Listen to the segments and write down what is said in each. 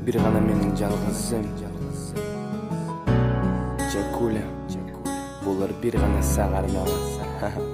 Bir gana menin жалгызым Жакуля Булар bir gana сага арналган.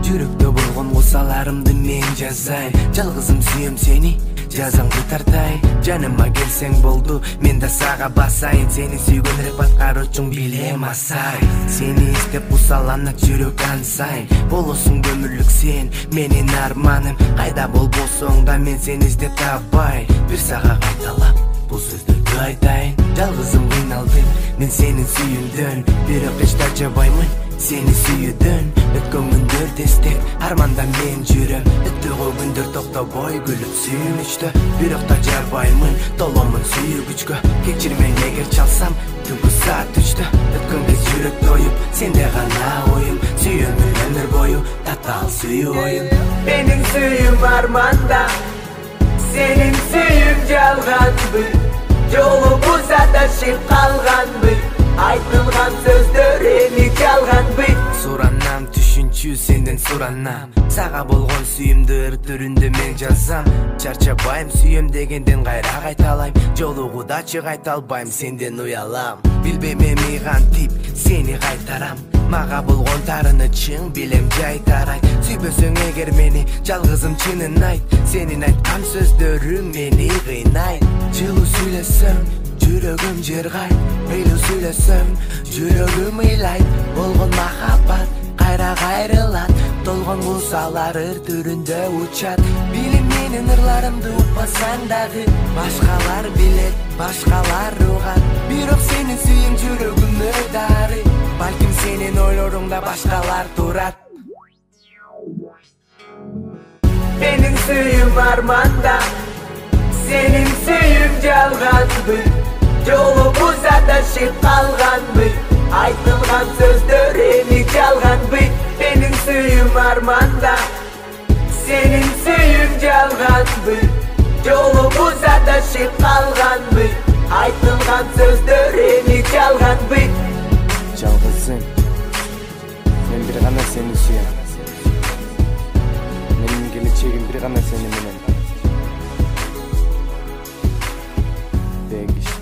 Жүрөктө болгон кусаларымды мен жазайын. Жалгызым сүйөм сени, жазаңды тартайын. Жаныма келсең болду, мен да сага басайын. Сени сүйгөн рэп аткаруучуң билем асай. Сени издеп кусаланат жүрөк ансайын. Болосуң өмүрлүк сен, менин арманым. Кайда болбосоң да мен сени издеп табайын. Бир сага кайталап, бул сөздөрдү айтайын. Жалгызым кыйналдым, мен сенин сүйүүңдөн. Бирок эч тажабаймын сени сүйүүдөн. Өткөн күндөр тестек, арманда мен жүрөм. Өттөгө күндөр токтобой күлүп сүйүнүчтө. Бирок тажарбаймын, толомун сүйгүчкө. Кечир мени эгер чалсам, түнкү саат 3-тө. Өткөн кез жүрөк тоюп, сенде гана оюм. Сүйөмүн өмүр бою, татаал сүйүү оюн. Менин сүйүүм арманда, сенин сүйүүң жалганбы. Жолубуз адашып калганбы. Айтылган сөздөр эми жалганбы. Суранам түшүнчү сенден суранам. Сага болгон сүйүмдү ыр түрүндө мен жазам. Чарчабайм сүйөм дегенден кайра кайталайм. Жолугудачы кайта албайм, сенден уялам. Билбейм эми кантип сени кайтарам. Мага болгон таарынычың билем жайтарайт. Сүйбөсөң эгер мени, жалгызым чынын айт. Сенин айткан сөздөрүң мени кыйнайт. Жылуу сүйлөсөң жүрөгүм жыргайт. Мейлүү сүйлөсөң жүрөгүм ыйлайт. Болгон махаббат кайра кайрылат. Толгон кусалар ыр түрүндө учат. Билим менин ырларымды укпасаң дагы. Башкалар билет, башкалар угат. Бирок сенин сүйүүң жүрөгүмө дары. Балким сенин ойлоруңда башкалар турат. Менин сүйүүм арманда, сенин сүйүүң жалганбы. Жолубуз адашып калганбы. Айтылган сөздөр эми жалганбы. Менин сүйүүм арманда, сенин сүйүүң жалганбы. Жолубуз адашып калганбы. Айтылган сөздөр эми жалганбы. Жалгызым, мен бир гана сени сүйөм. Менин келечегим бир гана сени менен. Бегиш